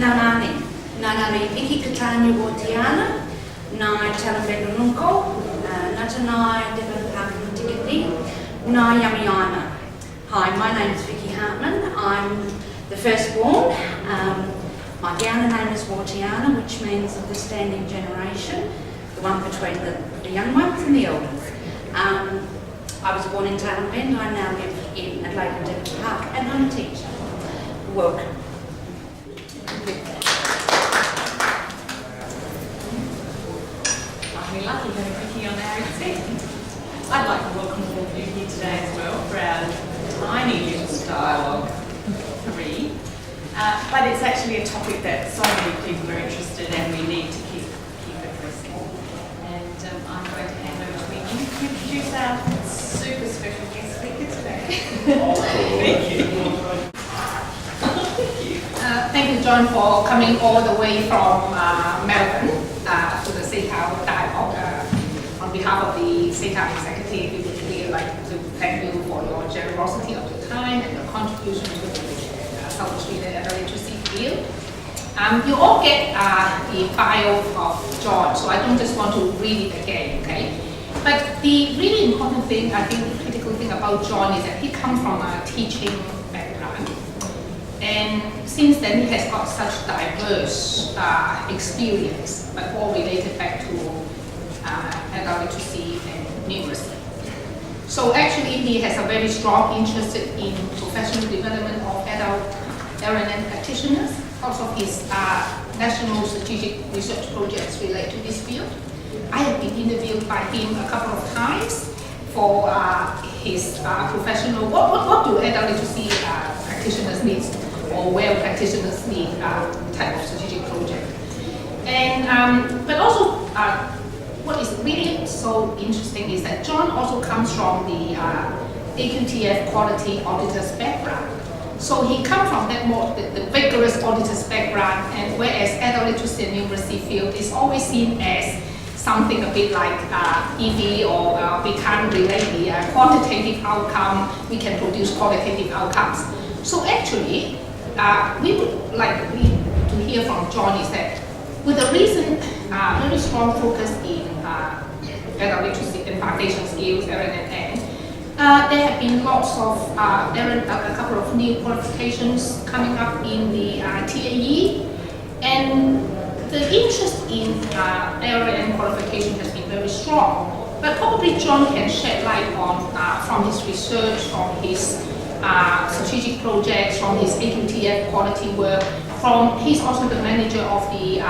Nanani, Nanani Iki Katanya Wotiana, Nai Talambedununko, Natanai Development Tikati, Nai Yamiana. Hi, my name is Vicky Hartman. I'm the firstborn. My Giana name is Wotiana, which means understanding generation, the one between the young ones and the elders. I was born in Tailem Bend. I now live in Adelaide and Devon Park, and I'm a teacher. Welcome. We're lucky having Vicky on our exam. I'd like to welcome all of you here today as well for our tiny little dialogue 3. But it's actually a topic that so many people are interested in and we need to keep addressing. And I'm going to hand over to Vicky to introduce our super special guest speaker today. Thank you. Thank you, John, for coming all the way from Melbourne to the SACAL dialogue. On behalf of the SACAL executive, we would really like to thank you for your generosity of your time and your contribution to the South Australian adult literacy field. You all get the bio of John, so I don't just want to read it again, okay? But the really important thing, I think the critical thing about John is that he comes from a teaching background. And since then, he has got such diverse experience, but all related back to adult literacy and numeracy. So actually, he has a very strong interest in professional development of adult LNN practitioners. Also, his national strategic research projects relate to this field. I have been interviewed by him a couple of times for his professional, what do adult literacy practitioners need, or where practitioners need type of strategic project. And, but also, what is really so interesting is that John also comes from the AQTF quality auditors background. So he comes from that more, the vigorous auditors background, and whereas adult literacy and numeracy field is always seen as something a bit like EV, or we can't relate the quantitative outcome, we can produce qualitative outcomes. So actually, we would like to hear from John is that with a recent very strong focus in adult literacy and foundation skills, LNN, there have been lots of, a couple of new qualifications coming up in the TAE, and the interest in LNN qualification has been very strong. But probably John can shed light on, from his research, from his strategic projects, from his AQTF quality work, he's also the manager of the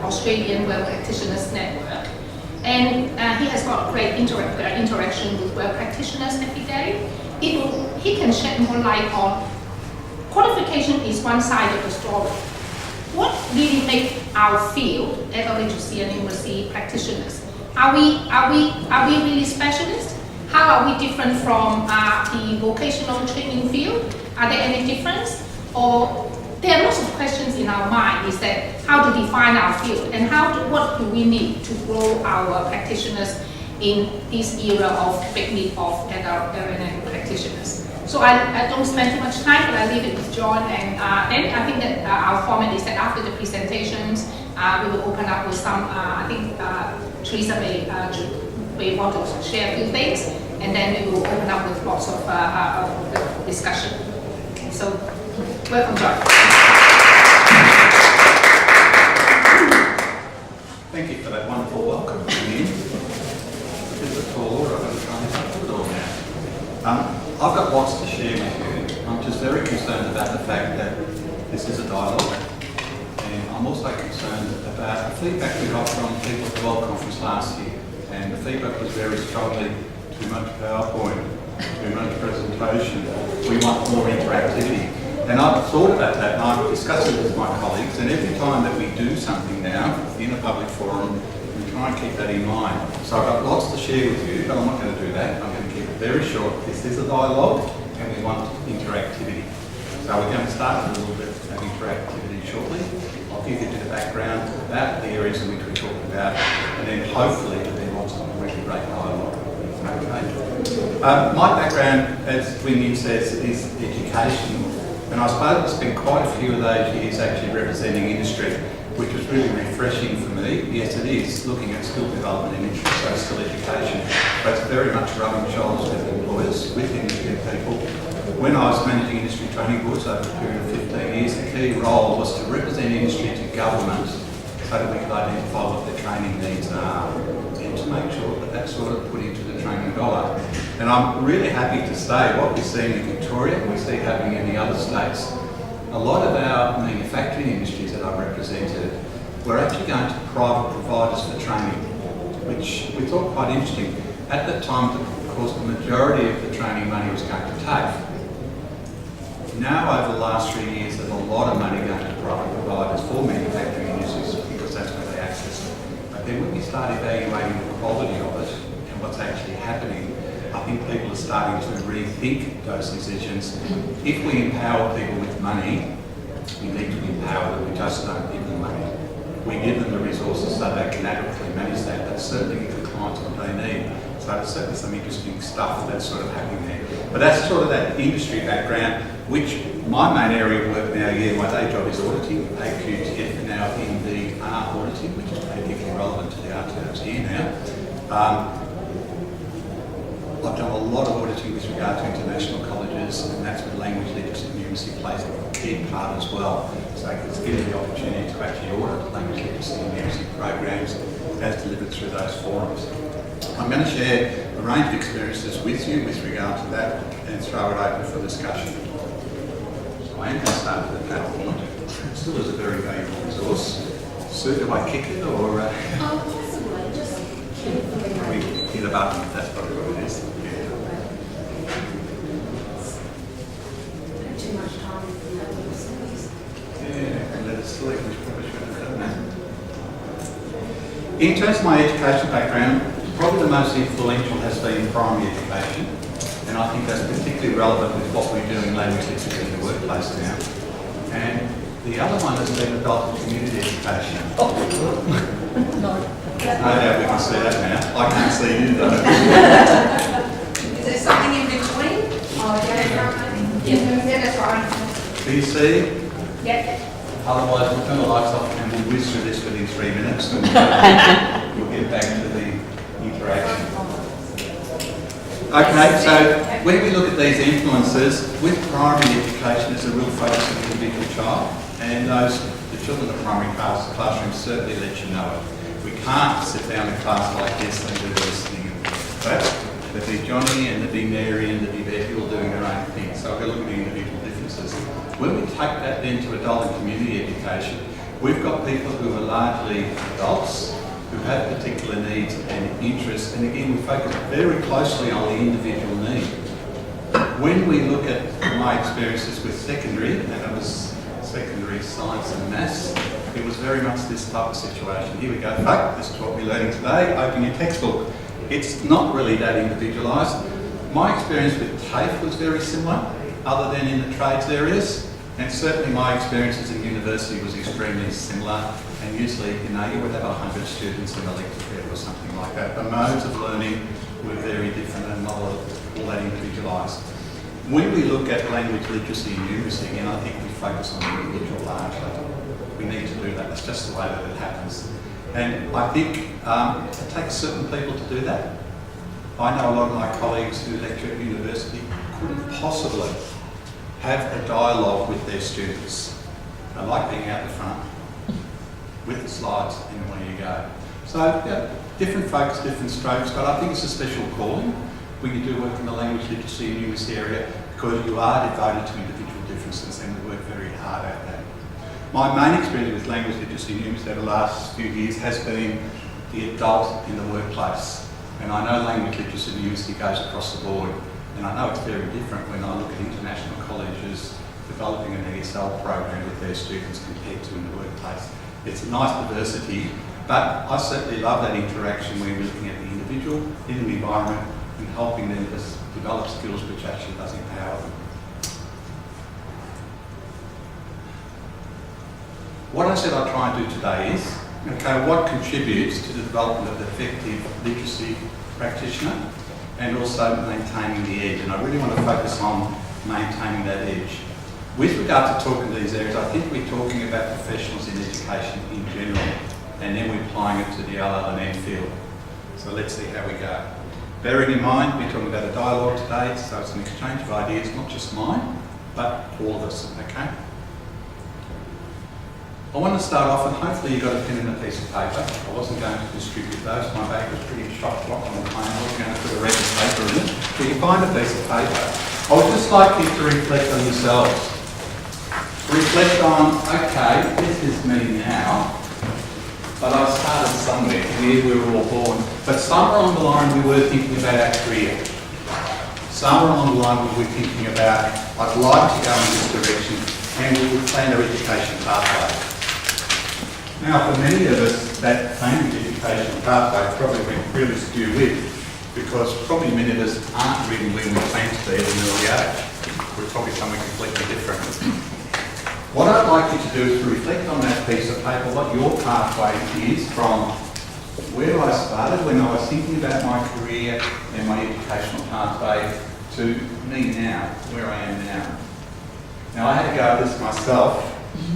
Australian Well Practitioners Network. And he has got great interaction with well practitioners every day. He can shed more light on qualification is one side of the story. What really makes our field, adult literacy and numeracy practitioners? Are we really specialists? How are we different from the vocational training field? Are there any difference? Or there are lots of questions in our mind, is that how to define our field and what do we need to grow our practitioners in this era of big need of adult LNN practitioners. So I don't spend too much time, but I leave it with John, and then I think that our format is that after the presentations, we will open up with some, I think Teresa may want to share a few things, and then we will open up with lots of discussion. Okay, so welcome, John. Thank you for that wonderful welcome. It's a tall order. I'm going to try and put it all now. I've got lots to share with you. I'm just very concerned about the fact that this is a dialogue, and I'm also concerned about the feedback we got from people at the World Conference last year. And the feedback was very strongly, too much PowerPoint, too much presentation, we want more interactivity. And I've thought about that, and I've discussed it with my colleagues, and every time that we do something now in a public forum, we try and keep that in mind. So I've got lots to share with you, but I'm not going to do that. I'm going to keep it very short. This is a dialogue, and we want interactivity. So we're going to start with a little bit of interactivity shortly. I'll give you a bit of background about the areas in which we talked about, and then hopefully there was some really great dialogue. Okay. My background, as Wing says, is education. And And I was able to spend quite a few of those years actually representing industry, which was really refreshing for me. Yes, it is looking at skill development in industry, so skill education, but it's very much rubbing shoulders with employers, with industry people. When I was managing industry training boards over a period of 15 years, the key role was to represent industry to government so that we could identify what their training needs are and to make sure that that's sort of put into the training dollar. And I'm really happy to say what we're seeing in Victoria, we see happening in the other states. A lot of our manufacturing industries that I represented were actually going to private providers for training, which we thought quite interesting. At that time, of course, the majority of the training money was going to TAFE. Now, over the last 3 years, there's a lot of money going to private providers for manufacturing industries because that's where they access it. But then when we start evaluating the quality of it and what's actually happening, I think people are starting to rethink those decisions. If we empower people with money, we need to empower them. We just don't give them money. We give them the resources so they can adequately manage that. That's certainly the clients what they need. So there's certainly some interesting stuff that's sort of happening there. But that's sort of that industry background, which my main area of work now, my day job is auditing, AQTF now in the auditing, which is particularly relevant to the RTOs here now. I've done a lot of auditing with regard to international colleges, and that's where language literacy and numeracy plays a key part as well. So it's given the opportunity to actually audit language literacy and numeracy programs as delivered through those forums. I'm going to share a range of experiences with you with regard to that and throw it open for discussion. So I am going to start with the PowerPoint. It still is a very valuable resource. Sue, do I kick it or? Possibly, just We hit a button, that's probably what it is. too much time in that little series. Yeah, and let us select, which probably should have done that. In terms of my education background, probably the most influential has been primary education, and I think that's particularly relevant with what we do in language literacy in the workplace now. And the other one has been adult and community education. No doubt we can see that now. I can't see you though. Is there something in between? Oh, yeah, that's right. Do you see? Yeah. Otherwise, we'll turn the lights off and we'll whiz through this within 3 minutes and we'll get back to the interaction. Okay, so when we look at these influences, with primary education, there's a real focus on the individual child, and the children in the primary classroom certainly let you know it. We can't sit down in class like this and do listening and that. There'll be Johnny and there'll be Mary and there'll be Betty all doing their own thing, so we've got to look at the individual differences. When we take that then to adult and community education, we've got people who are largely adults, who have particular needs and interests, and again we focus very closely on the individual need. When we look at my experiences with secondary, and it was secondary science and maths, it was very much this type of situation. Here we go, folk, this is what we're learning today, open your textbook. It's not really that individualised. My experience with TAFE was very similar, other than in the trades areas. And certainly my experiences in university was extremely similar, and usually, you would have 100 students in a lecture period or something like that. The modes of learning were very different and not all that individualised. When we look at language literacy and numeracy, again, I think we focus on the individual largely. We need to do that, that's just the way that it happens. And I think it takes certain people to do that. I know a lot of my colleagues who lecture at university couldn't possibly have a dialogue with their students. I like being out the front with the slides and away you go. So yeah, different folks, different strokes, but I think it's a special calling when you do work in the language literacy and numeracy area, because you are devoted to individual differences and we work very hard at that. My main experience with language literacy and numeracy over the last few years has been the adult in the workplace. And I know language literacy and numeracy goes across the board. And I know it's very different when I look at international colleges developing an ESL program with their students compared to in the workplace. It's a nice diversity, but I certainly love that interaction when we're looking at the individual in the environment and helping them to develop skills which actually does empower them. What I said I'd try and do today is, okay, what contributes to the development of an effective literacy practitioner and also maintaining the edge. And I really want to focus on maintaining that edge. With regard to talking to these areas, I think we're talking about professionals in education in general, and then we're applying it to the LL&M field. So let's see how we go. Bearing in mind, we're talking about a dialogue today, so it's an exchange of ideas, not just mine, but all of us, okay? I want to start off, and hopefully you've got a pen and a piece of paper. I wasn't going to distribute those. My bag was pretty chock-block on the plane. I wasn't going to put a record paper in it. But you find a piece of paper. I would just like you to reflect on yourselves. Reflect on, okay, this is me now, but I started somewhere. We were all born. But somewhere along the line we were thinking about our career. Somewhere along the line we were thinking about, I'd like to go in this direction, and we would plan our education pathway. Now, for many of us, that planned educational pathway probably went really skew with, because probably many of us aren't really where we plan to be at an early age. We're probably somewhere completely different. What I'd like you to do is to reflect on that piece of paper, what your pathway is from where I started when I was thinking about my career and my educational pathway to me now, where I am now. Now, I had to go at this myself,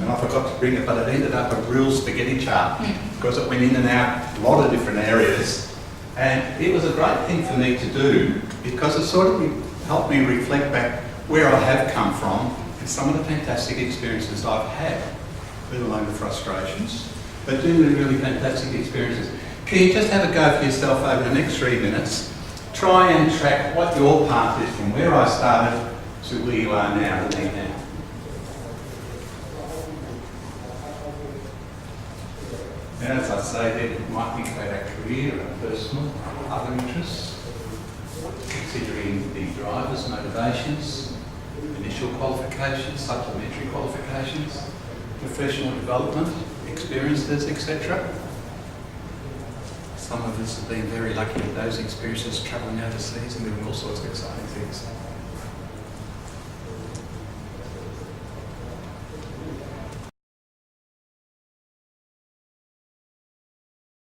and I forgot to bring it, but it ended up a real spaghetti chart because it went in and out a lot of different areas. And it was a great thing for me to do because it sort of helped me reflect back where I have come from and some of the fantastic experiences I've had, let alone the frustrations, but doing the really fantastic experiences. Can you just have a go for yourself over the next 3 minutes? Try and track what your path is from where I started to where you are now, to me now. Now, as I say, that it might think about our career, our personal, other interests, considering the driver's motivations, initial qualifications, supplementary qualifications, professional development, experiences, etc. Some of us have been very lucky with those experiences, travelling overseas and doing all sorts of exciting things.